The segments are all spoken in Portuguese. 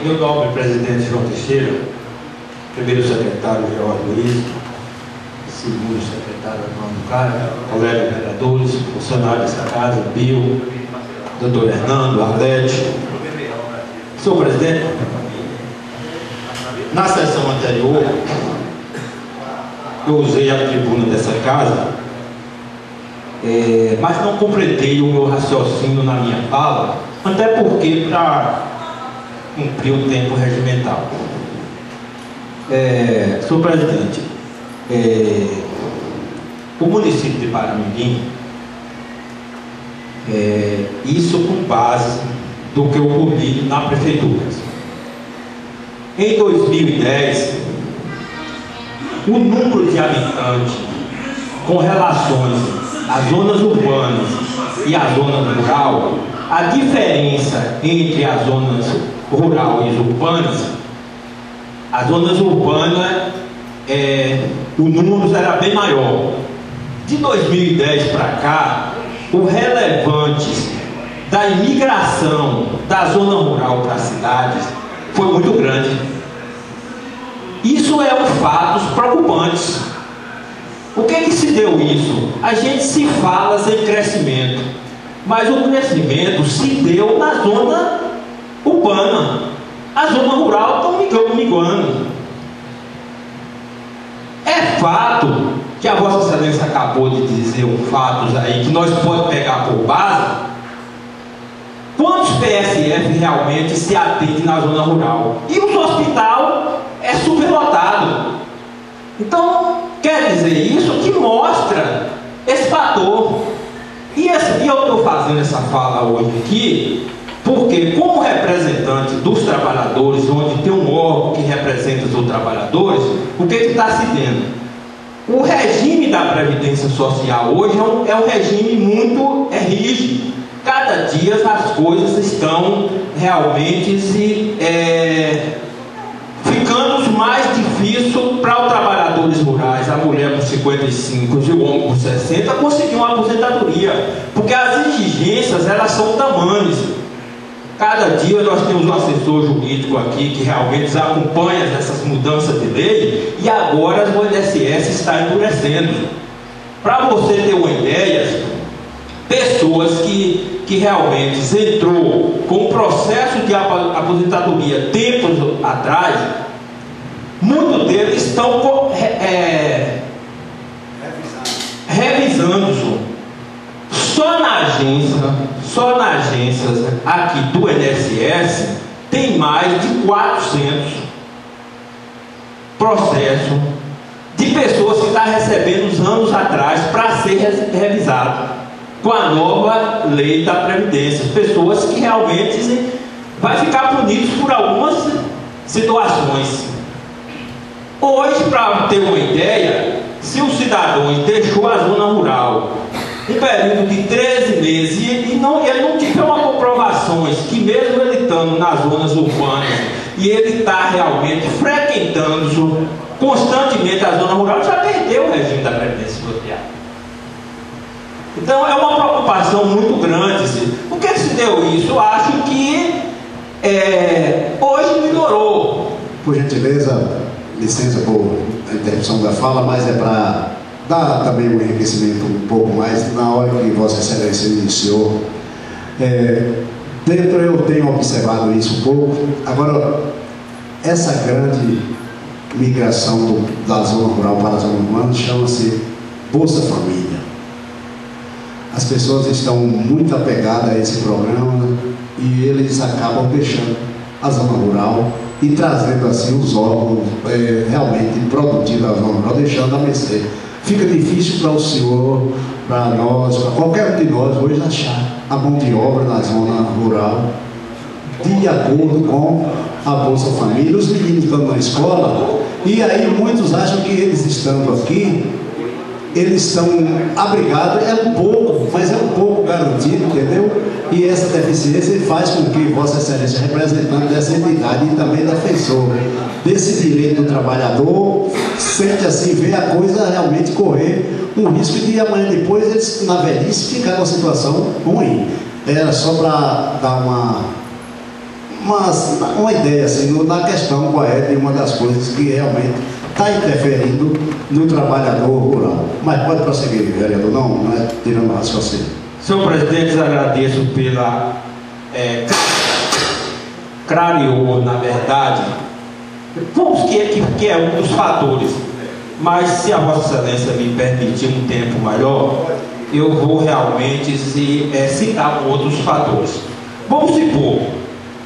Meu nobre presidente João Teixeira, primeiro secretário George Luiz, segundo secretário Armando Caio, colegas vereadores, funcionários dessa casa, Bio, doutor Hernando, Arlete. Senhor presidente, na sessão anterior, eu usei a tribuna dessa casa, mas não completei o meu raciocínio na minha fala, até porque para cumprir o tempo regimental. Senhor presidente, o município de Paramirim, isso com base do que ocorrido na prefeitura. Em 2010, o número de habitantes com relações às zonas urbanas e à zona rural, a diferença entre as zonas rural e as urbanas, as zonas urbanas, o número era bem maior. De 2010 para cá, o relevante da imigração da zona rural para as cidades foi muito grande. Isso é um fato preocupante. O que se deu isso? A gente se fala em crescimento, mas o crescimento se deu na zona urbana. A zona rural está migrando. É fato que a Vossa Excelência acabou de dizer fatos aí que nós podemos pegar por base. Quantos PSF realmente se atendem na zona rural? E o hospital é superlotado. Então, quer dizer isso que mostra esse fator. E eu estou fazendo essa fala hoje aqui, porque como representante dos trabalhadores, onde tem um órgão que representa os trabalhadores, o que está se dando? O regime da Previdência Social hoje é um regime muito rígido. Cada dia as coisas estão realmente ficando mais difícil para os trabalhadores rurais, a mulher com 55 e o homem com 60 conseguir uma aposentadoria, porque as exigências elas são tamanhas. Cada dia nós temos um assessor jurídico aqui que realmente acompanha essas mudanças de lei, e agora o INSS está endurecendo. Para você ter uma ideia, pessoas que realmente entrou com o processo de aposentadoria tempos atrás, muitos deles estão revisando. Só na agência aqui do INSS tem mais de 400 processos de pessoas que estão recebendo uns anos atrás para ser revisado com a nova lei da Previdência. Pessoas que realmente vai ficar punidas por algumas situações. Hoje, para ter uma ideia, se o cidadão deixou a zona rural um período de 13 meses e ele não tiver uma comprovação que mesmo ele estando nas zonas urbanas e ele está realmente frequentando constantemente a zona rural, já perdeu o regime da Previdência Social. Então é uma preocupação muito grande. Por que se deu isso? Eu acho que hoje melhorou. Por gentileza, licença por a interrupção da fala, mas é para dar também um enriquecimento um pouco mais na hora que Vossa Excelência iniciou. Dentro eu tenho observado isso um pouco. Agora, essa grande migração da zona rural para a zona urbana chama-se Bolsa Família. As pessoas estão muito apegadas a esse programa e eles acabam deixando a zona rural e trazendo assim os órgãos realmente produtivos da zona rural, deixando a mercê. Fica difícil para o senhor, para nós, para qualquer um de nós hoje achar a mão de obra na zona rural de acordo com a Bolsa Família. Os meninos estão na escola e aí muitos acham que eles estando aqui, eles estão abrigados, é um pouco, mas é um pouco garantido, entendeu? E essa deficiência faz com que Vossa Excelência, representante dessa entidade e também defensor desse direito do trabalhador, sente assim, vê a coisa realmente correr um risco de amanhã depois eles, na velhice, ficar numa situação ruim. Era só para dar Mas uma ideia assim, na questão qual é de uma das coisas que realmente está interferindo no trabalhador rural. Mas pode prosseguir, vereador, não é tirando o raciocínio. Senhor presidente, agradeço pela clareou, na verdade, vamos que é um dos fatores, mas se a Vossa Excelência me permitir um tempo maior, eu vou realmente citar outros fatores. Vamos supor,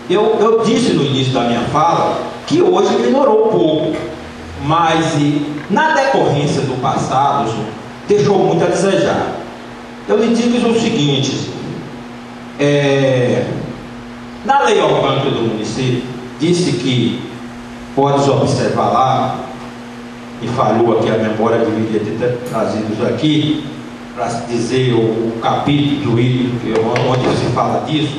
eu disse no início da minha fala que hoje melhorou um pouco, mas na decorrência do passado deixou muito a desejar. Eu lhe digo o seguinte, na lei orgânica do município, disse que, podes observar lá, e falhou aqui a memória, deveria ter trazido isso aqui, para dizer o capítulo onde se fala disso,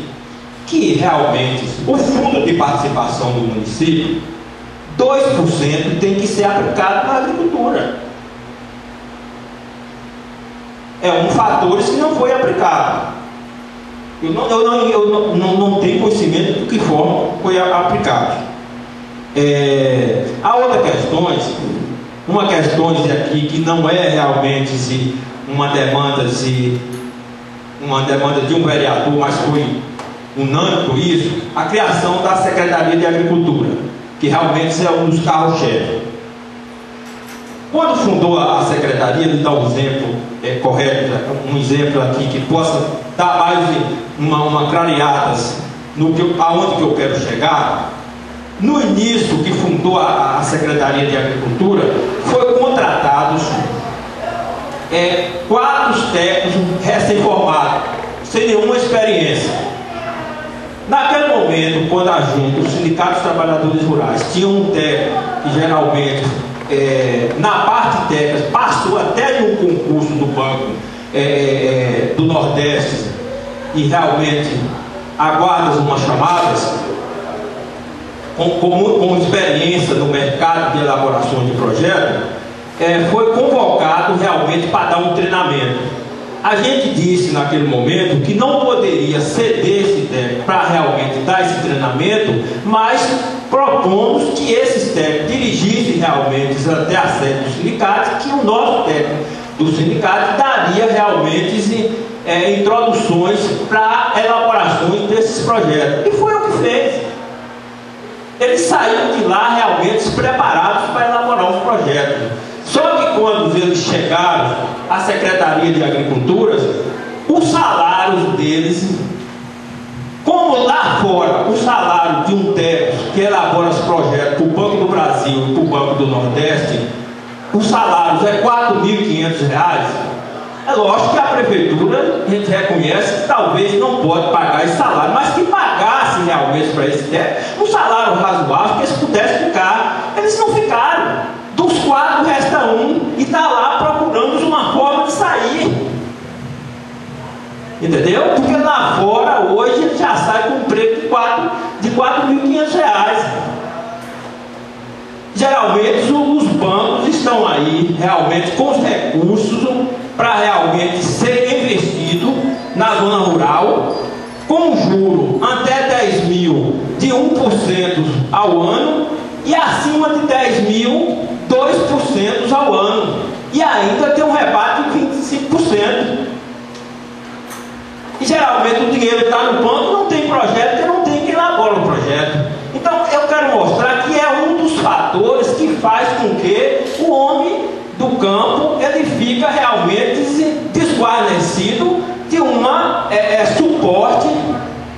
que realmente o fundo de participação do município, 2% tem que ser aplicado na agricultura. É um fator que não foi aplicado. Eu não tenho conhecimento de que forma foi aplicado. Há outras questões, uma questão aqui que não é realmente uma demanda de um vereador, mas foi unânime isso, a criação da Secretaria de Agricultura, que realmente é um dos carros-chefe. Quando fundou a Secretaria, ele dá um exemplo correto, um exemplo aqui que possa dar mais uma clareada aonde que eu quero chegar. No início que fundou a Secretaria de Agricultura, foi contratados 4 técnicos recém-formados, sem nenhuma experiência. Naquele momento, quando a gente, os sindicatos de trabalhadores rurais, tinha um técnico que geralmente, na parte técnica, passou até de um concurso do Banco do Nordeste e realmente aguarda umas chamadas, com experiência no mercado de elaboração de projeto, foi convocado realmente para dar um treinamento. A gente disse naquele momento que não poderia ceder esse técnico para realmente dar esse treinamento, mas propomos que esses técnicos dirigissem realmente até a sede do sindicato, que o nosso técnico do sindicato daria realmente introduções para elaborações desses projetos. E foi o que fez. Eles saíram de lá realmente preparados para elaborar os projetos. Só que quando eles chegaram à Secretaria de Agricultura, os salários deles, como lá fora, o salário de um técnico que elabora os projetos para o Banco do Brasil e para o Banco do Nordeste, os salários é R$ 4.500. É lógico que a prefeitura, a gente reconhece que talvez não pode pagar esse salário, mas que pagasse realmente para esse técnico um salário razoável, que eles pudessem ficar. Eles não ficaram. Dos 4 resta um e está lá procurando uma forma de sair. Entendeu? Porque lá fora hoje ele já sai com um preço de R$ 4.500. Geralmente os bancos estão aí realmente com os recursos para realmente ser investido na zona rural, com juro até 10 mil de 1% ao ano e acima de 10 mil, 2% ao ano, e ainda tem um rebate de 25%. E geralmente o dinheiro está no banco, não tem projeto, porque não tem quem elabora o projeto. Então eu quero mostrar que é um dos fatores que faz com que o homem do campo ele fica realmente desguarnecido de uma suporte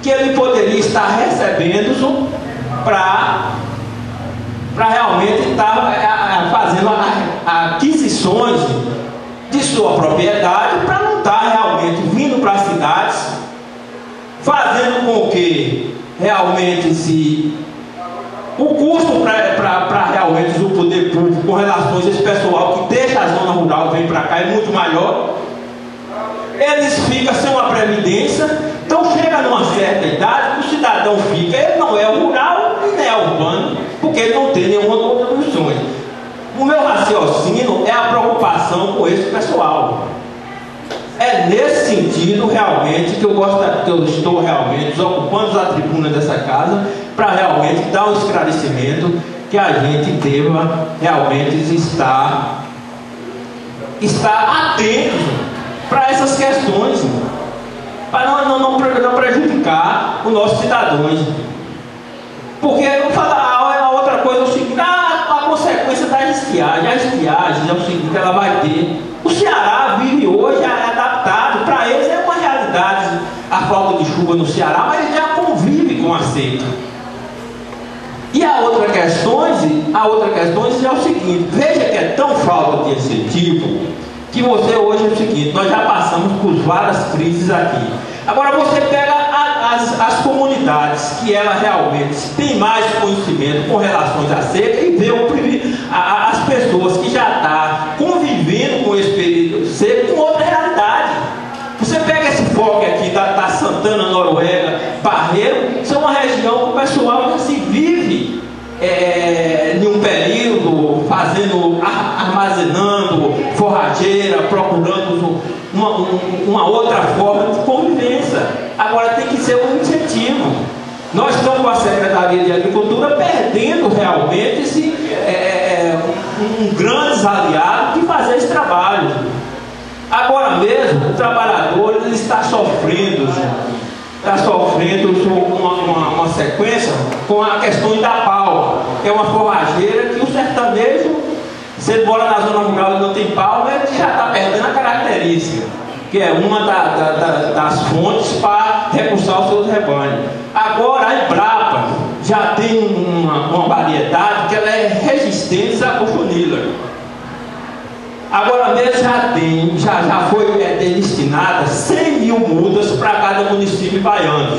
que ele poderia estar recebendo para realmente estar fazendo aquisições de sua propriedade, para não estar realmente vindo para as cidades, fazendo com que realmente o custo para realmente o poder público com relações a esse pessoal que deixa a zona rural vem para cá é muito maior. Eles ficam sem uma previdência, então chega numa certa idade, o cidadão fica, ele não é rural e nem é urbano, porque ele não tem nenhuma contribuição. O meu raciocínio é a preocupação com esse pessoal. É nesse sentido realmente que eu estou realmente ocupando a tribuna dessa casa para realmente dar um esclarecimento que a gente deva realmente estar atento para essas questões, para não prejudicar os nossos cidadãos. Porque a outra coisa é o seguinte: a consequência da estiagem. A estiagem é o seguinte, ela vai ter. O Ceará vive hoje adaptado, para eles é uma realidade a falta de chuva no Ceará, mas ele já convive com a seca. E a outra questão é o seguinte: veja que é tão falta de incentivo que você hoje é o seguinte, nós já passamos por várias crises aqui. Agora você pega as comunidades que ela realmente tem mais conhecimento com relação à seca e vê as pessoas que já estão convivendo com esse período seco com outra realidade. Você pega esse foco aqui da Santana, Noruega, Barreiro, isso é uma região que o pessoal já se vive em um período armazenando forrageira, procurando uma outra forma de convivência. Agora tem que ser um incentivo. Nós estamos com a Secretaria de Agricultura perdendo realmente um grande aliado de fazer esse trabalho. Agora mesmo o trabalhador ele está sofrendo uma sequência com a questão da palma, que é uma forrageira que o sertanejo, se ele mora na zona rural e não tem palma, ele já está perdendo a característica, que é uma das fontes para recursar os seus rebanhos. Agora a Embrapa já tem uma variedade que ela é resistente à cochonila. Agora mesmo já foi destinada 100 mil mudas para cada município baiano.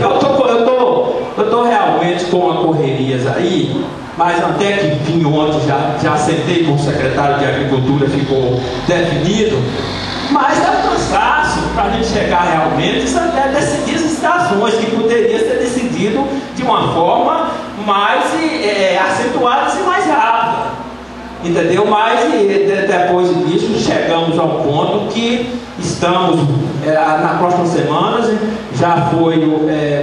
Eu tô realmente com correrias aí, mas até que vim ontem, já sentei com o secretário de Agricultura, ficou definido, mas dá cansaço para a gente chegar realmente a decidir as situações que poderia ser decidido de uma forma mais acentuada e mais rápida. Entendeu? Mas depois disso chegamos ao ponto que estamos na próxima semana já foi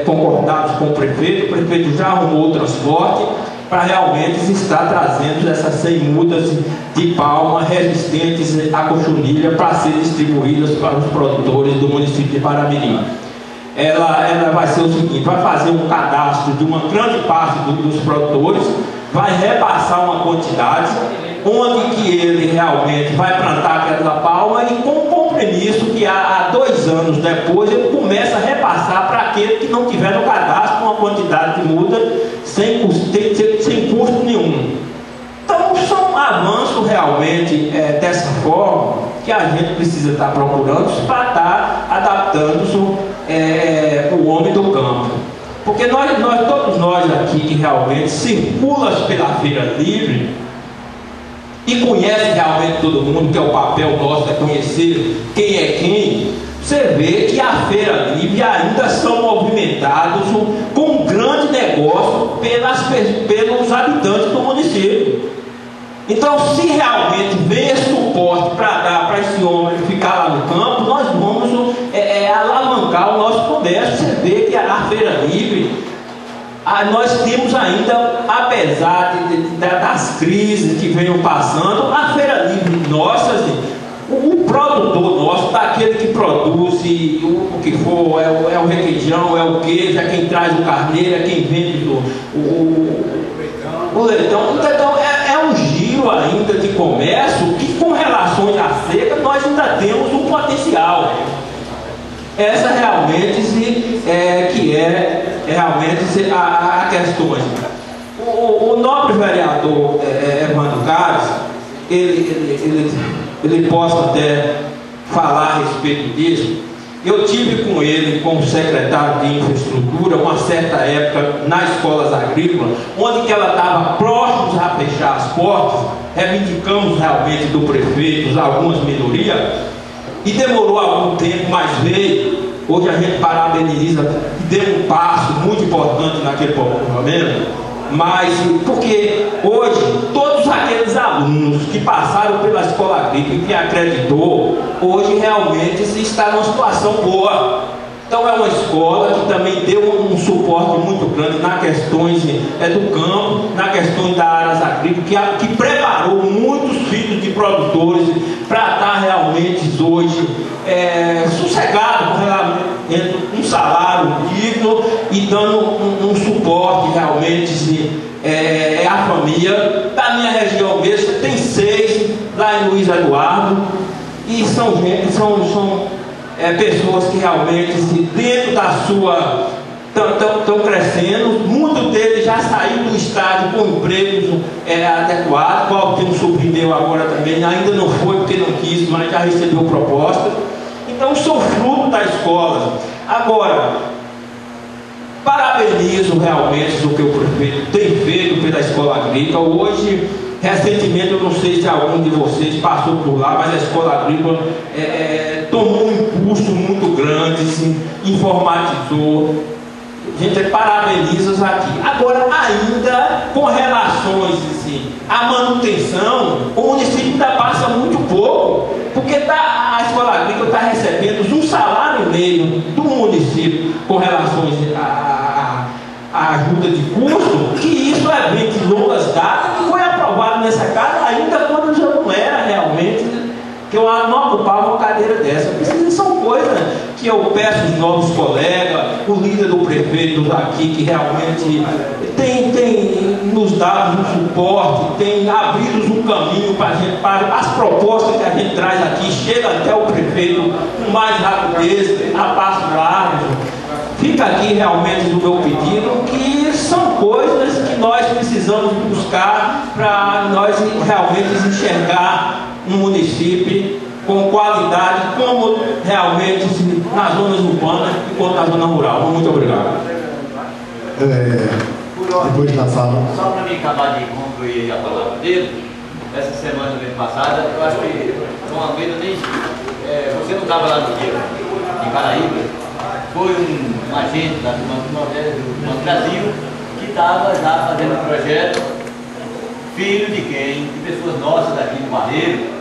concordado com o prefeito já arrumou o transporte para realmente estar trazendo essas 100 mudas de palma resistentes à cochonilha para serem distribuídas para os produtores do município de Paramirim. Ela vai ser o seguinte: vai fazer um cadastro de uma grande parte dos produtores, vai repassar uma quantidade, onde que ele realmente vai plantar aquela palma e com compromisso que há 2 anos depois ele começa a repassar para aquele que não tiver no cadastro uma quantidade de muda sem custo nenhum. Então são avanços realmente dessa forma que a gente precisa estar procurando para estar adaptando o homem do campo. Porque todos nós aqui que realmente circulamos pela Feira Livre e conhece realmente todo mundo, que é o papel nosso, é conhecer quem é quem, você vê que a Feira Livre ainda são movimentados com um grande negócio pelos habitantes do município. Então, se realmente vem esse suporte para dar para esse homem ficar lá no campo, nós vamos alavancar o nosso comércio. Você vê que a Feira Livre, nós temos ainda, apesar das crises que venham passando, a Feira Livre nossa, o produtor nosso, daquele que produz o que for, é o requeijão, é o queijo, é quem traz o carneiro, é quem vende o leitão. Então é um giro ainda de comércio que, com relação à seca, nós ainda temos um potencial. Essa realmente que é realmente a questão. O nobre vereador Evandro Carlos, ele possa até falar a respeito disso. Eu tive com ele, como secretário de infraestrutura, uma certa época nas escolas agrícolas, onde que ela estava próximos a fechar as portas, reivindicamos realmente do prefeito algumas melhorias, e demorou algum tempo, mas veio. Hoje a gente parabeniza, deu um passo muito importante naquele momento, mas porque hoje todos todos aqueles alunos que passaram pela escola agrícola e que acreditou, hoje realmente está numa situação boa. Então é uma escola que também deu um suporte muito grande nas questões do campo, nas questões das áreas agrícolas, que preparou muitos filhos de produtores para estar realmente hoje sossegado, com um salário digno e dando um suporte realmente à família. Da minha região mesmo, tem 6 lá em Luiz Eduardo, e são pessoas que realmente, dentro da sua, estão crescendo. Muitos deles já saíram do estádio com empregos adequados. Qual tem um sobrinho meu agora também, ainda não foi porque não quis, mas já recebeu proposta. Então sou fruto da escola. Agora, parabenizo realmente o que o prefeito tem feito pela escola agrícola. Hoje, recentemente, eu não sei se algum de vocês passou por lá, mas a escola agrícola tomou um impulso muito grande, assim, informatizou. A gente parabeniza aqui. Agora, ainda com relações assim, à manutenção, o município ainda passa muito pouco, porque a escola agrícola está recebendo um salário e meio do município com relações à ajuda de custo, que isso é bem de longas datas, que foi aprovado nessa casa ainda quando já não era realmente, que eu não ocupava uma cadeira dessa. São coisas que eu peço aos novos colegas, o líder do prefeito daqui, que realmente tem nos dado um suporte, tem abrido um caminho para as propostas que a gente traz aqui, chega até o prefeito com mais rapidez, a passo largo. Fica aqui realmente o meu pedido, que são coisas que nós precisamos buscar para nós realmente enxergar um município com qualidade, como realmente nas zonas urbanas e quanto na zona rural. Muito obrigado. Depois da fala. Só para mim acabar de concluir a palavra dele, essa semana, mês passada, eu acho que João Almeida você não estava lá no dia, em Paraíba. Foi um agente da Banco do Brasil que estava já fazendo um projeto, filho de quem? De pessoas nossas daqui do Barreiro,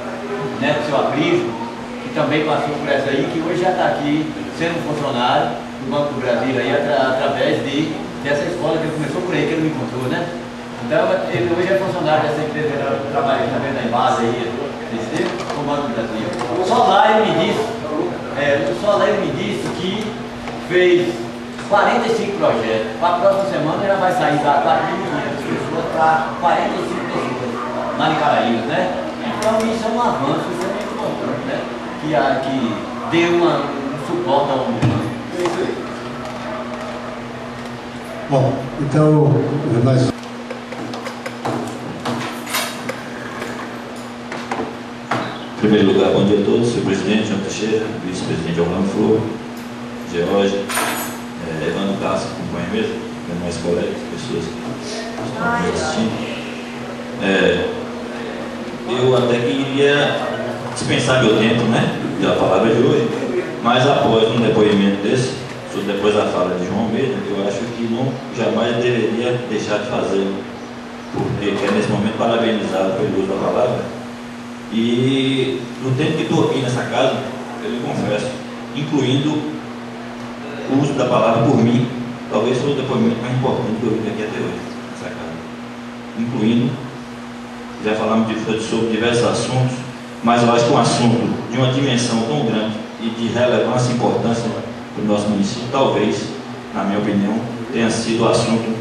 né, do seu Aprismo, que também passou por essa aí, que hoje já está aqui sendo funcionário do Banco do Brasil aí, através dessa escola que ele começou por aí, que ele me contou, né? Então ele hoje é funcionário dessa empresa que trabalha também na Embasa aí, com o Banco do Brasil. Só lá ele me disse que fez 45 projetos. Para a próxima semana já vai sair da 4.500 pessoas para 45 pessoas lá em Caraíbas, né? Então isso é um avanço, isso é muito importante, né? Que deu um suporte ao mundo. É isso aí. Bom, então nós... Em primeiro lugar, bom dia a todos, senhor presidente João Teixeira, vice-presidente Orlando Flor, George, Evandro Castro, acompanha mesmo, mais colegas, pessoas que estão me assistindo. Eu até queria dispensar meu tempo, né, da palavra de hoje, mas após um depoimento desse, depois da fala de João Almeida, eu acho que jamais deveria deixar de fazê-lo, porque quero nesse momento parabenizado pelo uso da palavra. E no tempo que estou aqui nessa casa, eu lhe confesso, incluindo o uso da palavra por mim, talvez foi o depoimento mais importante que eu vi aqui até hoje, nessa casa. Incluindo, já falamos sobre diversos assuntos, mas eu acho que um assunto de uma dimensão tão grande e de relevância e importância para o nosso município, talvez, na minha opinião, tenha sido o assunto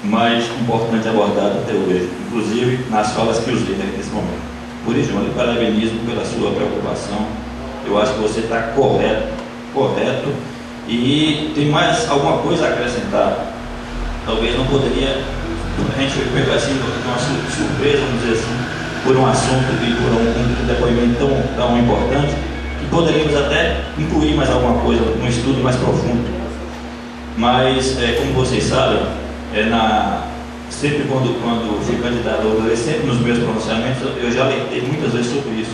mais importante abordado até hoje, inclusive nas falas que usei nesse momento. Por isso, eu lhe parabenizo pela sua preocupação. Eu acho que você está correto, e tem mais alguma coisa a acrescentar. Talvez não poderia, a gente foi pego assim, uma surpresa, vamos dizer assim, por um assunto e por um depoimento tão importante, que poderíamos até incluir mais alguma coisa, um estudo mais profundo. Mas, como vocês sabem, sempre quando fui candidato a sempre nos meus pronunciamentos, eu já alertei muitas vezes sobre isso.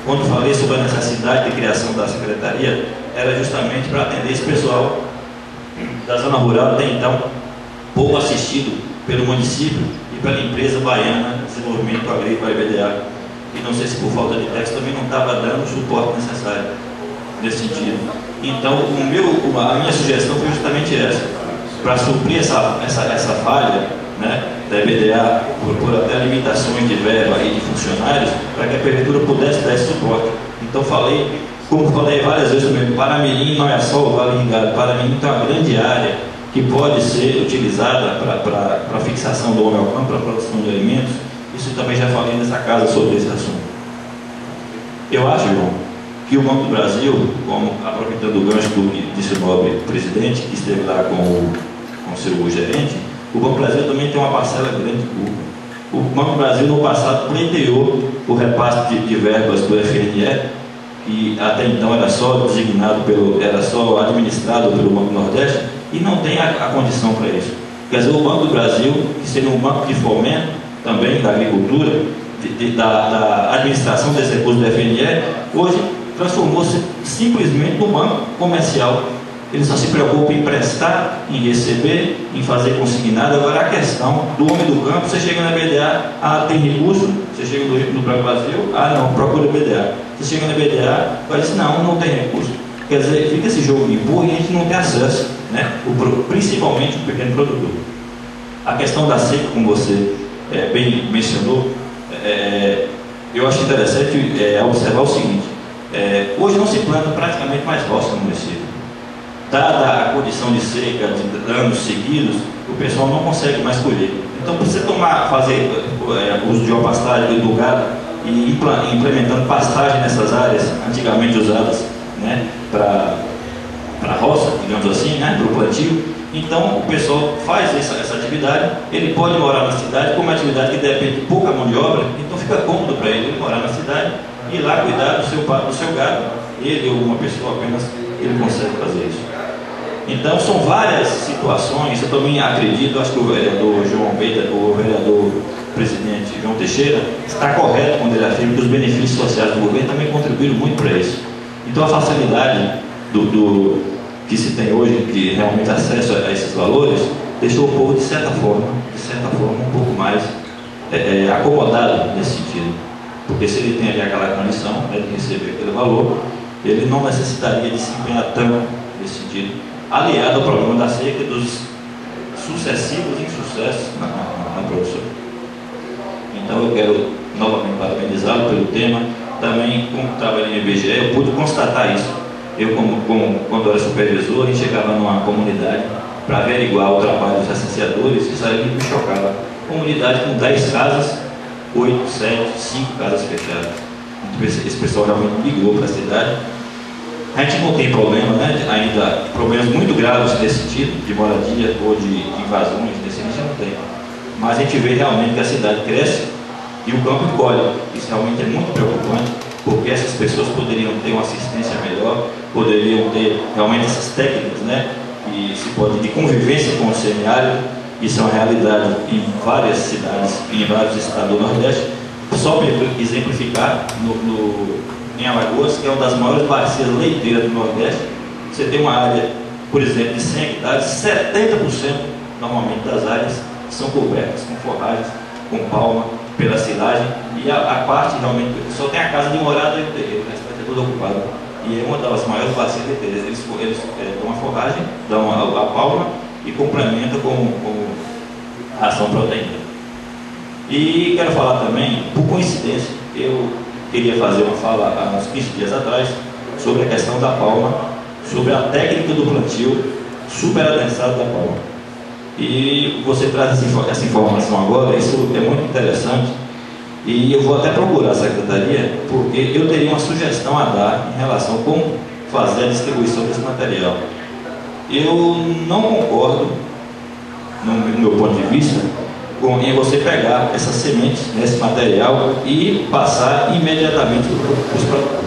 Quando falei sobre a necessidade de criação da secretaria, era justamente para atender esse pessoal da zona rural, até então pouco assistido pelo município, e pela empresa baiana de desenvolvimento agrícola, EBDA, e não sei se por falta de texto também não estava dando o suporte necessário nesse sentido. Então, a minha sugestão foi justamente essa, para suprir essa falha, né, da EBDA, por até limitações de verba e de funcionários, para que a prefeitura pudesse dar esse suporte. Então, como falei várias vezes também, Paramirim não é só o Vale Irrigado, Paramirim tem uma grande área que pode ser utilizada para a fixação do homem ao campo, para a produção de alimentos. Isso também já falei nessa casa sobre esse assunto. Eu acho, João, que o Banco do Brasil, como aproveitando o gancho que disse o nobre presidente, que esteve lá com o seu gerente, o Banco do Brasil também tem uma parcela grande de culpa. O Banco do Brasil, no passado, pleiteou o repasse de verbas do FNE, que até então era só administrado pelo Banco do Nordeste, e não tem a condição para isso. Quer dizer, o Banco do Brasil, que seria um banco de fomento também da agricultura, da administração desse recurso do FNE, hoje transformou-se simplesmente num banco comercial. Ele só se preocupa em prestar, em receber, em fazer consignado. Agora a questão do homem do campo, você chega na BDA, tem recurso, você chega no Banco Brasil, não, procura BDA. Você chega na BDA, vai dizer, não tem recurso. Quer dizer, fica esse jogo de empurra e a gente não tem acesso, né? Principalmente o pequeno produtor. A questão da seca, como você bem mencionou, eu acho interessante observar o seguinte, hoje não se planta praticamente mais roça no município. Dada a condição de seca de anos seguidos, o pessoal não consegue mais colher. Então, para você fazer uso de uma pastagem do gado e implementando pastagem nessas áreas antigamente usadas, né, para roça, digamos assim, né, para o plantio, então o pessoal faz essa atividade. Ele pode morar na cidade, como uma atividade que depende de pouca mão de obra, então fica cômodo para ele morar na cidade e ir lá cuidar do seu gado. Ele ou uma pessoa apenas, ele consegue fazer isso. Então são várias situações. Eu também acredito, acho que o vereador João Almeida, o vereador presidente João Teixeira, está correto quando ele afirma que os benefícios sociais do governo também contribuíram muito para isso. Então a facilidade que se tem hoje de realmente acesso a esses valores deixou o povo de certa forma um pouco mais acomodado nesse sentido, porque se ele tem ali aquela condição, né, de receber aquele valor, ele não necessitaria de se empenhar tanto nesse sentido, aliado ao problema da seca e dos sucessivos insucessos na produção. Então eu quero novamente parabenizá-lo pelo tema. Também, como trabalhei no IBGE, eu pude constatar isso. Eu, quando era supervisor, a gente chegava numa comunidade para averiguar o trabalho dos recenseadores, isso aí me chocava. Comunidade com 10 casas, 8, 7, 5 casas fechadas. Esse pessoal realmente migrou para a cidade. A gente não tem problema, né, ainda problemas muito graves nesse sentido, de moradia ou de invasões, desse a gente não tem. Mas a gente vê realmente que a cidade cresce e o campo encolhe. Isso realmente é muito preocupante, porque essas pessoas poderiam ter uma assistência melhor, poderiam ter realmente essas técnicas, né, de convivência com o semiárido. Isso é uma realidade em várias cidades, em vários estados do Nordeste. Só para exemplificar, em Alagoas, que é uma das maiores bacias leiteiras do Nordeste, você tem uma área, por exemplo, de 100 hectares, 70% normalmente das áreas são cobertas com forragens, com palma, pela silagem, e a parte realmente só tem a casa de morada e o terreno, o restante é tudo ocupado. E é uma das maiores bacias leiteiras. Eles dão a forragem, dão a palma e complementam com ração proteína. E quero falar também, por coincidência, eu queria fazer uma fala há uns 15 dias atrás sobre a questão da palma, sobre a técnica do plantio superadensado da palma. E você traz essa informação agora, isso é muito interessante, e eu vou até procurar a secretaria, porque eu teria uma sugestão a dar em relação a como fazer a distribuição desse material. Eu não concordo, no meu ponto de vista, em você pegar essas sementes, esse material, e passar imediatamente para os produtores.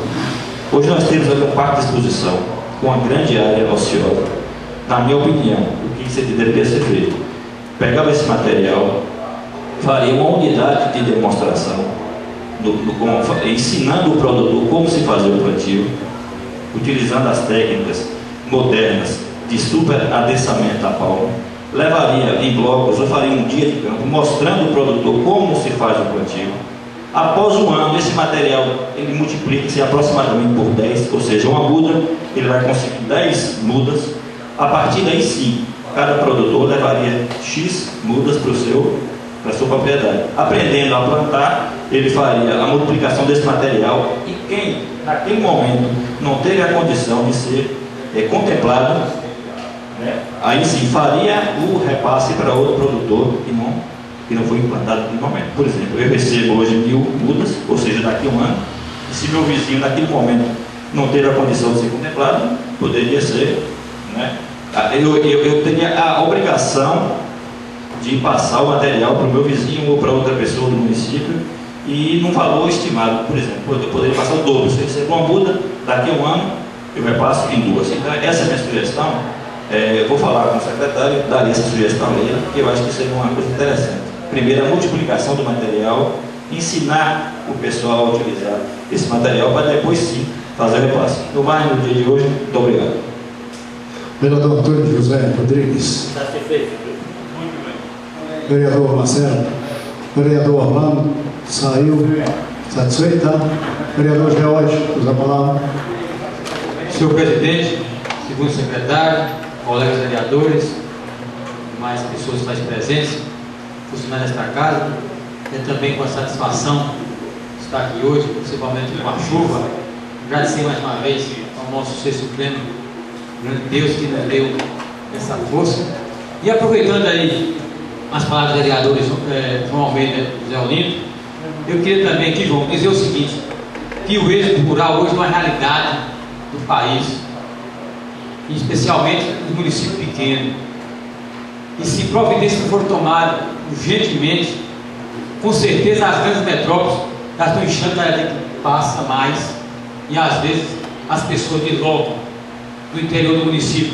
Hoje nós temos aqui um parque de exposição com uma grande área ociosa. Na minha opinião, o que você deveria ser feito? Pegava esse material, faria uma unidade de demonstração, ensinando o produtor como se fazer o plantio, utilizando as técnicas modernas de superadensamento da palma, levaria em blocos ou faria um dia de campo, mostrando ao produtor como se faz o plantio. Após um ano, esse material ele multiplica-se aproximadamente por 10, ou seja, uma muda, ele vai conseguir 10 mudas. A partir daí sim, cada produtor levaria X mudas para a sua propriedade. Aprendendo a plantar, ele faria a multiplicação desse material, e quem naquele momento não teve a condição de ser contemplado, né, aí sim faria o repasse para outro produtor que não foi implantado naquele momento. Por exemplo, eu recebo hoje 1000 mudas, ou seja, daqui a um ano, e se meu vizinho naquele momento não teve a condição de ser contemplado, poderia ser, né, eu teria a obrigação de passar o material para o meu vizinho ou para outra pessoa do município, e num valor estimado. Por exemplo, eu poderia passar o dobro. Se eu receber uma muda, daqui a um ano eu repasso em 2. Então essa é a minha sugestão. Eu vou falar com o secretário, daria essa sugestão a ele, porque eu acho que seria uma coisa interessante. Primeiro, a multiplicação do material, ensinar o pessoal a utilizar esse material, para depois sim fazer o repasse. No mais, no dia de hoje, muito obrigado. Vereador Antônio José Rodrigues. Vereador Marcelo. Vereador Orlando. Saiu. Satisfeito, tá? Vereador George, usa a palavra. Senhor presidente, segundo secretário, colegas vereadores, mais pessoas que fazem presença, funcionários desta casa, é também com a satisfação de estar aqui hoje, principalmente com a chuva. Agradecer mais uma vez ao nosso Ser Supremo, grande Deus que nos deu essa força. E aproveitando aí as palavras dos vereadores João Almeida e José Olinto, eu queria também aqui, João, dizer o seguinte, que o êxito rural hoje é uma realidade do país, e especialmente do município pequeno. E se providências forem tomadas urgentemente, com certeza as grandes metrópoles já estão enchendo cada dia que passa mais, e às vezes as pessoas deslocam do interior do município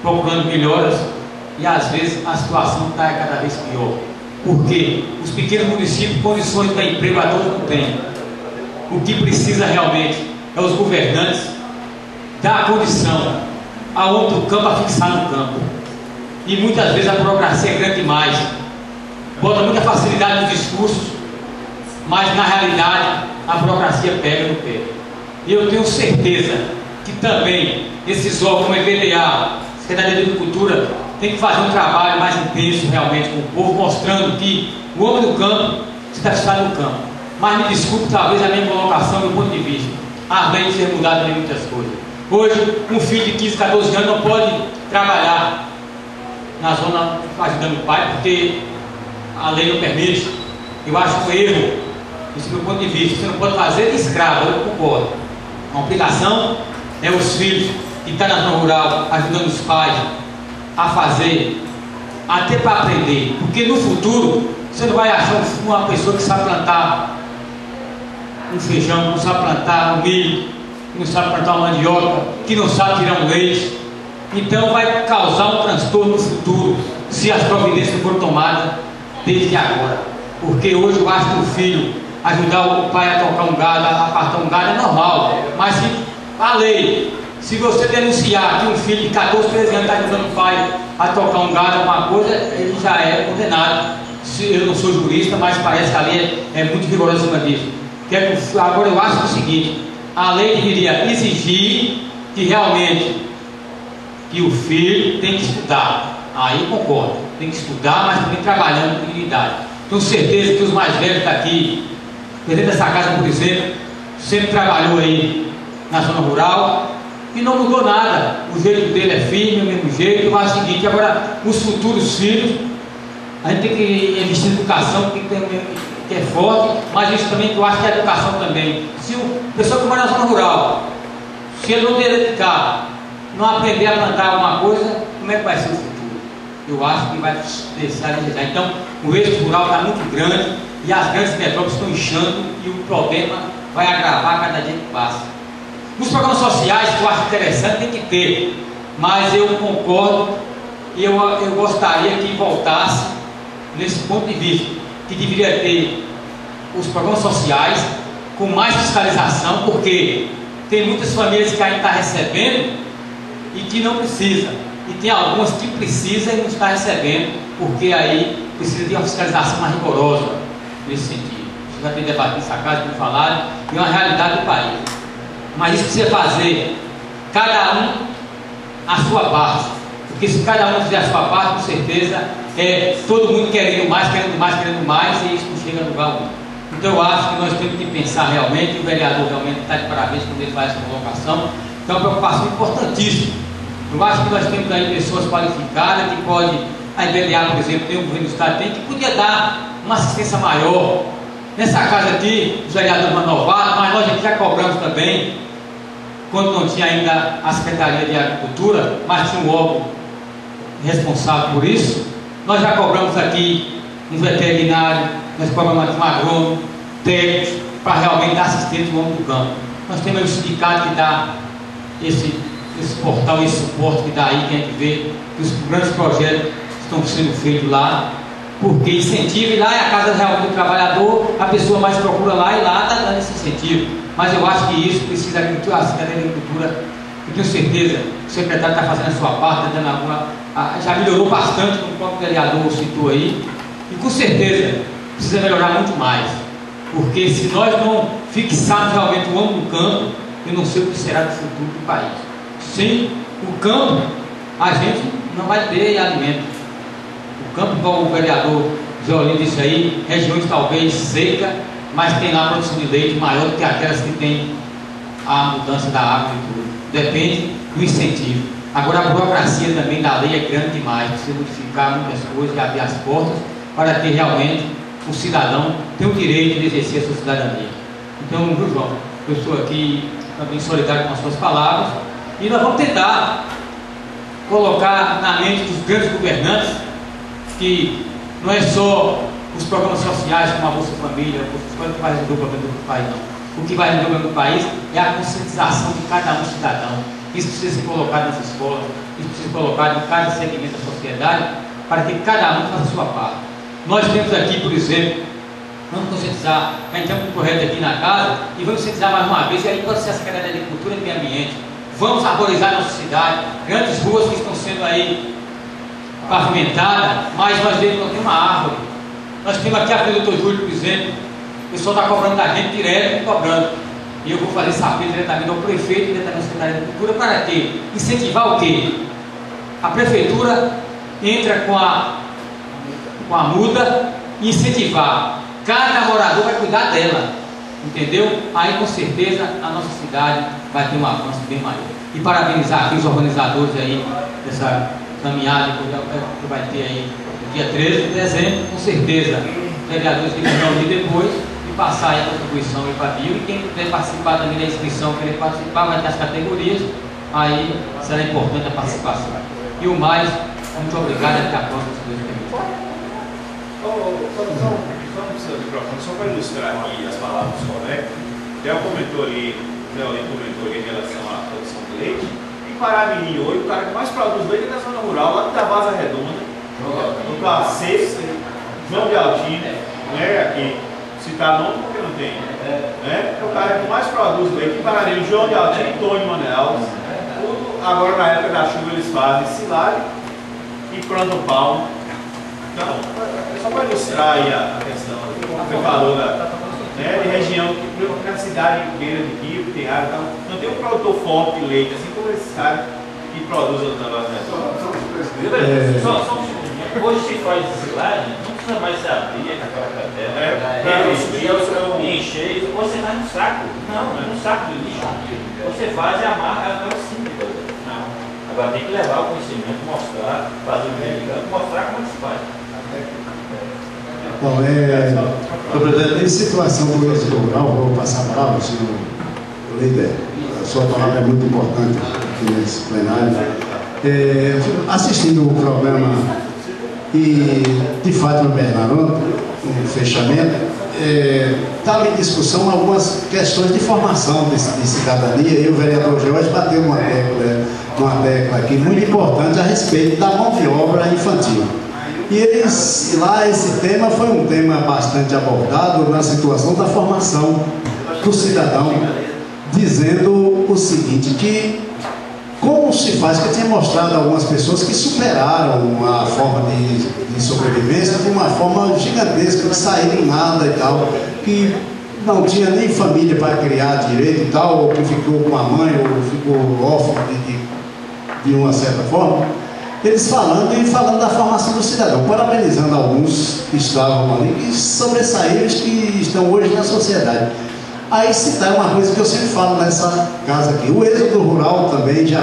procurando melhoras, e às vezes a situação está cada vez pior, porque os pequenos municípios, condições de dar emprego a todos não têm. O que precisa realmente é os governantes dar a condição aonde o campo a fixar no campo. E muitas vezes a burocracia é grande demais, bota muita facilidade nos discursos, mas na realidade a burocracia pega no pé. E eu tenho certeza que também esses órgãos como a EVDA, Secretaria de Agricultura, tem que fazer um trabalho mais intenso realmente com o povo, mostrando que o homem do campo está fixado no campo. Mas me desculpe, talvez a minha colocação, do ponto de vista, as leis ser mudadas em muitas coisas. Hoje, um filho de 15, 14 anos não pode trabalhar na zona ajudando o pai, porque a lei não permite. Eu acho um erro, esse é o meu ponto de vista. Você não pode fazer de escravo, eu concordo. A obrigação é os filhos que estão na zona rural ajudando os pais a fazer, até para aprender, porque no futuro você não vai achar uma pessoa que sabe plantar um feijão, não sabe plantar um milho, não sabe plantar uma mandioca, que não sabe tirar um leite. Então vai causar um transtorno no futuro se as providências forem tomadas desde agora. Porque hoje eu acho que o filho ajudar o pai a tocar um gado, a apartar um gado é normal, mas se a lei, se você denunciar que um filho de 14, 13 anos está ajudando o pai a tocar um gado, alguma coisa, ele já é condenado. Eu não sou jurista, mas parece que a lei é muito rigorosa em cima disso. Agora eu acho o seguinte, a lei deveria exigir que realmente que o filho tem que estudar. Aí eu concordo, tem que estudar, mas também trabalhando com dignidade. Tenho certeza que os mais velhos daqui, o presidente dessa casa, por exemplo, sempre trabalhou aí na zona rural e não mudou nada. O jeito dele é firme, o mesmo jeito. Eu acho o seguinte, agora os futuros filhos, a gente tem que investir em educação, que é forte, mas isso também que eu acho que é educação também. Se a pessoa que mora na zona rural, se ele não dedicar, não aprender a plantar alguma coisa, como é que vai ser o futuro? Eu acho que vai deixar de realizar. Então, o êxito rural está muito grande e as grandes metrópoles estão inchando e o problema vai agravar cada dia que passa. Os programas sociais, que eu acho interessante, tem que ter, mas eu concordo e eu gostaria que voltasse nesse ponto de vista, que deveria ter os programas sociais com mais fiscalização, porque tem muitas famílias que ainda estão recebendo e que não precisa. E tem algumas que precisa e não está recebendo, porque aí precisa de uma fiscalização mais rigorosa nesse sentido. Você já tem debatido nessa casa, como falaram, e é uma realidade do país. Mas isso precisa fazer cada um a sua parte, porque se cada um fizer a sua parte, com certeza todo mundo querendo mais, e isso não chega a lugar algum. Então eu acho que nós temos que pensar realmente, e o vereador realmente está de parabéns quando ele faz essa colocação, que é uma preocupação importantíssima. Eu acho que nós temos aí pessoas qualificadas que podem, a IBDA, por exemplo, tem um governo do Estado, que podia dar uma assistência maior. Nessa casa aqui, os vereadores renovados, mas nós aqui já cobramos também, quando não tinha ainda a Secretaria de Agricultura, mas tinha um órgão responsável por isso. Nós já cobramos aqui um veterinário, nós cobramos aqui um agrônomo, técnicos, para realmente dar assistência ao homem do campo. Nós temos aí o sindicato que dá esse portal, esse suporte que dá aí, que a gente vê que os grandes projetos estão sendo feitos lá, porque incentiva, e lá é a casa realmente do trabalhador, a pessoa mais procura lá, e lá está dando esse incentivo. Mas eu acho que isso precisa da agricultura, a Secretaria de Agricultura, eu tenho certeza que o secretário está fazendo a sua parte, dando já melhorou bastante, como o próprio vereador citou aí, e com certeza precisa melhorar muito mais, porque se nós não fixarmos realmente o homem no campo, eu não sei o que será do futuro do país. Sem o campo, a gente não vai ter alimento. O campo, como o vereador Zé Olinda disse aí, regiões talvez secas, mas tem lá a produção de leite maior do que aquelas que tem a mudança da água e tudo. Depende do incentivo. Agora a burocracia também da lei é grande demais, precisa modificar muitas coisas e abrir as portas para que realmente o cidadão tenha o direito de exercer a sua cidadania. Então, viu, João, eu estou aqui também solidário com as suas palavras, e nós vamos tentar colocar na mente dos grandes governantes que não é só os programas sociais como a Bolsa Família, as coisas que vai resolver o problema do país, não. O que vai resolver o problema do país é a conscientização de cada um cidadão. Isso precisa ser colocado nas escolas, isso precisa ser colocado em cada segmento da sociedade, para que cada um faça a sua parte. Nós temos aqui, por exemplo, vamos conscientizar, a gente tem um projeto aqui na casa, e vamos conscientizar mais uma vez, e aí pode ser a Secretaria de Agricultura e Meio Ambiente. Vamos arborizar a nossa cidade, grandes ruas que estão sendo aí pavimentadas, mas nós devemos ter uma árvore. Nós temos aqui a Avenida Dr. Júlio, por exemplo, o pessoal está cobrando da gente direto, cobrando. E eu vou fazer esse apelo diretamente ao prefeito, diretamente à Secretaria de Agricultura, para quê? Incentivar o quê? A prefeitura entra com a muda e incentivar. Cada morador vai cuidar dela, entendeu? Aí com certeza a nossa cidade vai ter um avanço bem maior. E parabenizar aqui os organizadores aí dessa caminhada que vai ter aí no dia 13 de dezembro, com certeza. Os vereadores que vão reunir depois e passar aí a contribuição para a Bio, e quem puder participar também da inscrição, querer participar, vai ter as categorias, aí será importante a participação. E o mais, muito obrigado, até a próxima, se Deus permitir. Só para ilustrar aqui as palavras corretas, Del comentou ali, em relação à produção de leite. Em Paramirim hoje, o cara que mais produz leite é da zona rural, lá da Vaza Redonda, no Cacete, João de Altino, né, aqui, citar nome porque não tem, né, é o cara que mais produz leite em Paramirim, João de Altino e Tony Manel. Agora na época da chuva eles fazem silagem e plantam palma. Então, só para ilustrar aí a questão, você falou de região que na cidade inteira de Rio, que tem área, então, não tem um produtor forte de leite, assim como esses caras que produzem na base da Só um segundo. Hoje se faz silagem, não precisa mais se abrir aquela cadeira, encher, você vai no saco. Não, no saco de lixo. Você faz e amarra, é simples. Agora tem que levar o conhecimento, mostrar, fazer o meio, mostrar como é que se faz. Bom, em situação política rural, vou passar a palavra ao senhor líder. A sua palavra é muito importante aqui nesse plenário. Assistindo o programa e de Fátima Bernardo, um fechamento, estava em discussão algumas questões de formação de cidadania, e o vereador Jorge bateu uma tecla aqui muito importante a respeito da mão de obra infantil. E lá esse tema foi um tema bastante abordado na situação da formação do cidadão, dizendo o seguinte, que como como se faz, que eu tinha mostrado a algumas pessoas que superaram a forma de sobrevivência de uma forma gigantesca, que saíram em nada e tal, que não tinha nem família para criar direito e tal, ou que ficou com a mãe, ou ficou órfão de uma certa forma. Eles falando da formação do cidadão, parabenizando alguns que estavam ali, que sobressaíram, que estão hoje na sociedade. Aí citar uma coisa que eu sempre falo nessa casa aqui: o êxodo rural também já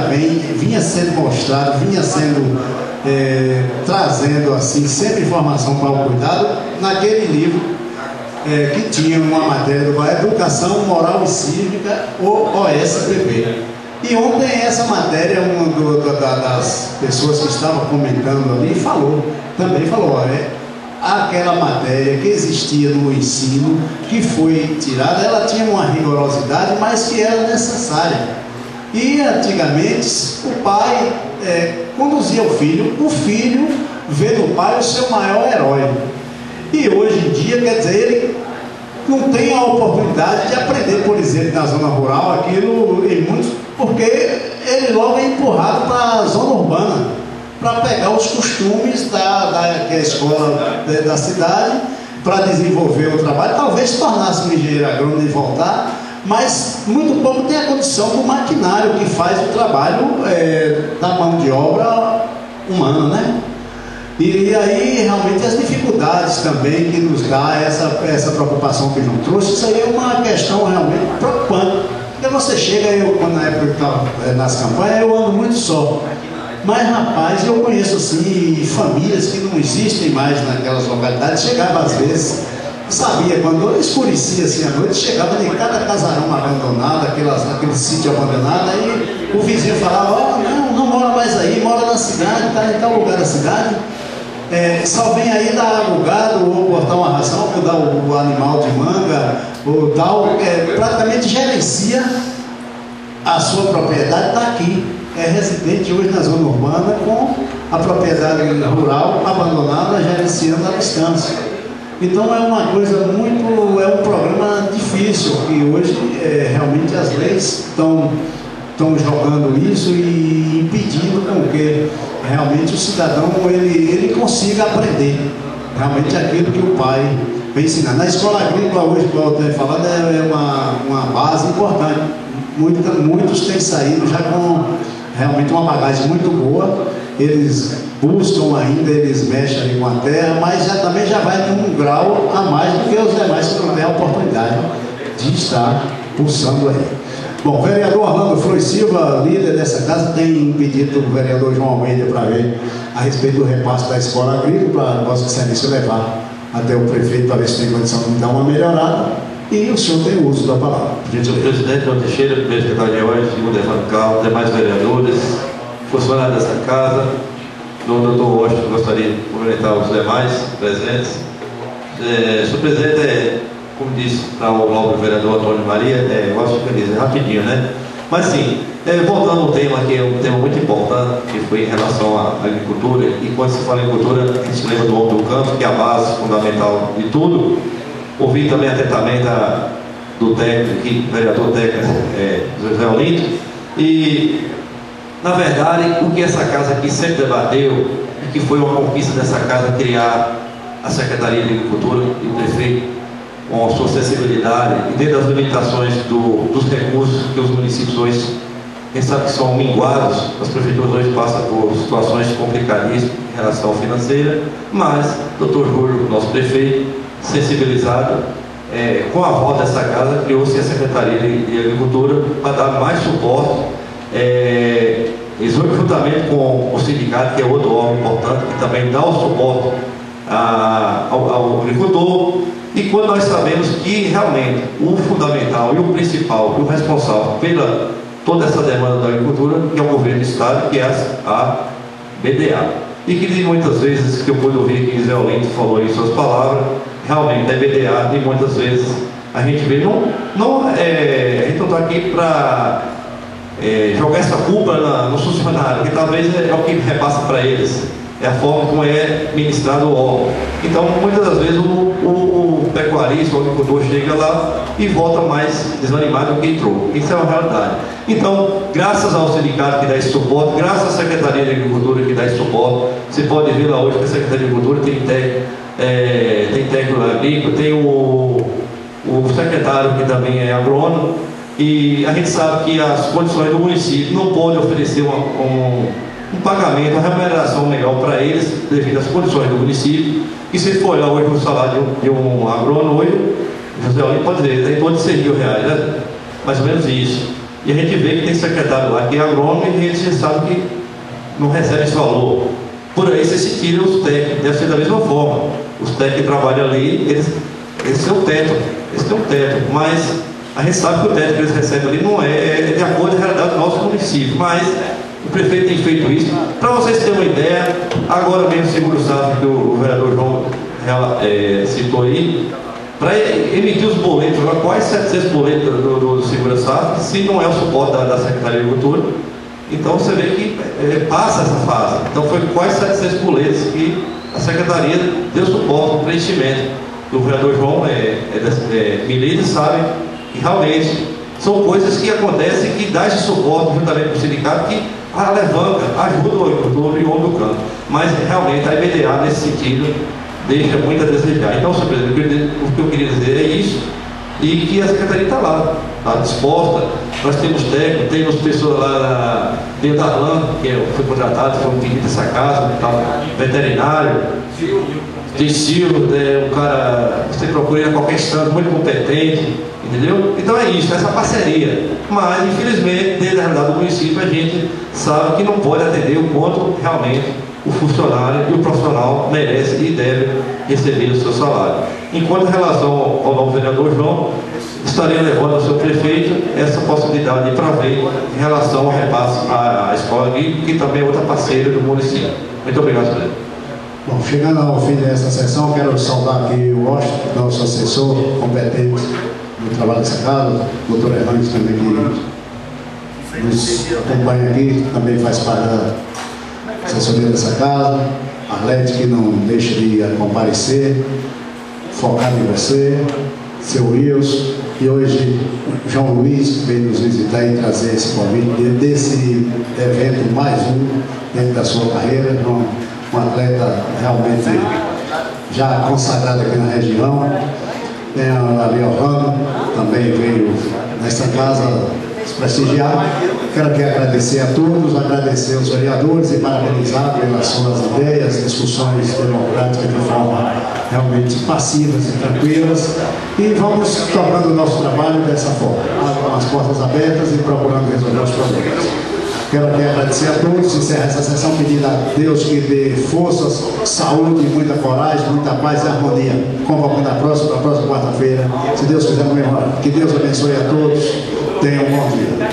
vinha sendo mostrado, vinha sendo trazendo assim sempre informação para o cuidado naquele livro que tinha uma matéria do Educação Moral e Cívica, o OSPP. E ontem essa matéria, uma das pessoas que estava comentando ali também falou, aquela matéria que existia no ensino, que foi tirada, ela tinha uma rigorosidade, mas que era necessária. E antigamente o pai conduzia o filho vê no pai o seu maior herói. E hoje em dia, quer dizer, ele não tem a oportunidade de aprender, por exemplo, na zona rural, aquilo em muitos, porque ele logo é empurrado para a zona urbana, para pegar os costumes da escola da cidade, para desenvolver o trabalho, talvez tornar-se um engenheiro agrônomo e voltar, mas muito pouco tem a condição do maquinário que faz o trabalho da mão de obra humana, né? E aí realmente as dificuldades também que nos dá essa preocupação que não trouxe, isso aí é uma questão realmente preocupante. Porque você chega, quando na época que estava nas campanhas, eu ando muito só. Mas rapaz, eu conheço assim famílias que não existem mais naquelas localidades. Chegava às vezes, sabia, quando escurecia assim à noite, chegava em cada casarão abandonado, aquele sítio abandonado, aí o vizinho falava: não mora mais aí, mora na cidade, está em tal lugar da cidade. Só vem aí dar água ao gado, ou cortar uma ração, ou dar o animal de manga, ou tal, praticamente gerencia a sua propriedade, está aqui, é residente hoje na zona urbana, com a propriedade rural abandonada, gerenciando a distância. Então é uma coisa muito, é um programa difícil, que hoje realmente as leis estão jogando isso e impedindo com que realmente o cidadão ele consiga aprender realmente aquilo que o pai vem ensinando. Na escola agrícola hoje, como eu tenho falado, é uma base importante. Muitos têm saído já com realmente uma bagagem muito boa. Eles buscam ainda, eles mexem ali com a terra, mas também já vai num grau a mais do que os demais que não têm a oportunidade de estar pulsando aí. Bom, o vereador Orlando Flores Silva, líder dessa casa, tem pedido do vereador João Almeida para ver a respeito do repasse da escola agrícola, para Vossa Excelência levar até o prefeito para ver se tem condição de dar uma melhorada, e o senhor tem o uso da palavra. Senhor presidente João Teixeira, primeiro secretário de hoje, segundo Evandro Carlos, demais vereadores, funcionários dessa casa, do doutor Washington, gostaria de cumprimentar os demais presentes. Senhor presidente, como disse para o nobre vereador Antônio Maria, eu acho que é rapidinho, né? Mas sim, voltando ao tema, que é um tema muito importante, que foi em relação à agricultura, e quando se fala em agricultura, a gente lembra do homem do campo, que é a base fundamental de tudo. Ouvi também atentamente do técnico, o vereador técnico José Olinto, e, na verdade, o que essa casa aqui sempre debateu, e que foi uma conquista dessa casa criar a Secretaria de Agricultura e o prefeito, com a sua sensibilidade e dentro das limitações dos recursos que os municípios hoje, quem sabe que são minguados, as prefeituras hoje passam por situações complicadíssimas em relação financeira, mas o doutor Júlio, nosso prefeito, sensibilizado, com a volta dessa casa, criou-se a Secretaria de Agricultura para dar mais suporte, juntamente com o sindicato, que é outro órgão importante, que também dá o suporte ao agricultor. E quando nós sabemos que realmente o fundamental e o principal, o responsável pela toda essa demanda da agricultura, que é o governo do estado, que é a BDA. E que muitas vezes, que eu pude ouvir que Zé Olinto falou em suas palavras, realmente é BDA, e muitas vezes a gente vê, a gente não está aqui para jogar essa culpa nos funcionários, que talvez é o que repassa para eles. É a forma como é ministrado o órgão. Então, muitas das vezes, o o pecuarista, o agricultor chega lá e volta mais desanimado do que entrou. Isso é uma realidade. Então, graças ao sindicato que dá esse suporte, graças à Secretaria de Agricultura que dá esse suporte, você pode ver lá hoje que a Secretaria de Agricultura tem técnico agrícola, tem o secretário que também é agrônomo, e a gente sabe que as condições do município não podem oferecer um pagamento, uma remuneração melhor para eles, devido às condições do município. E se for olhar hoje o salário de um agrônomo, hoje, José Olinto pode dizer, tem em torno de R$100 mil, né? Mais ou menos isso. E a gente vê que tem secretário lá que é agrônomo e a gente já sabe que não recebe esse valor. Por aí você se tira os técnicos, deve ser da mesma forma. Os técnicos que trabalham ali, eles têm um teto, mas a gente sabe que o teto que eles recebem ali não é de acordo com a realidade do nosso município, mas o prefeito tem feito isso. Para vocês terem uma ideia, agora mesmo o seguro-safra que o vereador João citou aí, para emitir os boletos, quase 700 boletos do seguro-safra, se não é o suporte da Secretaria de Agricultura. Então você vê que passa essa fase. Então foi quase 700 boletos que a Secretaria deu suporte no preenchimento. O vereador João Milício sabe que realmente são coisas que acontecem, que dá esse suporte juntamente com o sindicato, que alavanca, ajuda o agricultor e o homem do campo. Mas realmente a IBDA nesse sentido deixa muito a desejar. Então, senhor presidente, o que eu queria dizer é isso, e que a Secretaria está lá, está disposta. Nós temos técnico, temos pessoas lá dentro da LAN, que foi contratado, foi um pedido dessa casa, veterinário, tem Silvio, um cara, você procura ir a qualquer instante, muito competente, entendeu? Então é isso, essa parceria. Mas, infelizmente, desde a realidade do município, a gente sabe que não pode atender o quanto realmente o funcionário e o profissional merece e deve receber o seu salário. Enquanto em relação ao novo vereador João, estaria levando ao seu prefeito essa possibilidade para ver em relação ao repasse à escola agrícola, que também é outra parceira do município. Muito obrigado, senhor. Bom, chegando ao fim desta sessão, quero saudar aqui o Washington, nosso assessor competente no trabalho dessa casa, o doutor Hernandes também, que nos acompanha aqui, também faz parte da assessoria dessa casa, Arlete, que não deixa de comparecer, focado em você, seu Wilson, e hoje João Luiz veio nos visitar e trazer esse convite desse evento, mais um dentro da sua carreira, um atleta realmente já consagrado aqui na região. Tem a Leohano, também veio nessa casa se prestigiar. Quero aqui agradecer a todos, agradecer aos vereadores e parabenizar pelas suas ideias, discussões democráticas de forma realmente passivas e tranquilas. E vamos tocando o nosso trabalho dessa forma, com as portas abertas e procurando resolver os problemas. Quero aqui agradecer a todos, encerrar essa sessão pedindo a Deus que dê forças, saúde, muita coragem, muita paz e harmonia. Convocando a próxima quarta-feira, se Deus quiser, no mesmo horário. Que Deus abençoe a todos. Tenham um bom dia.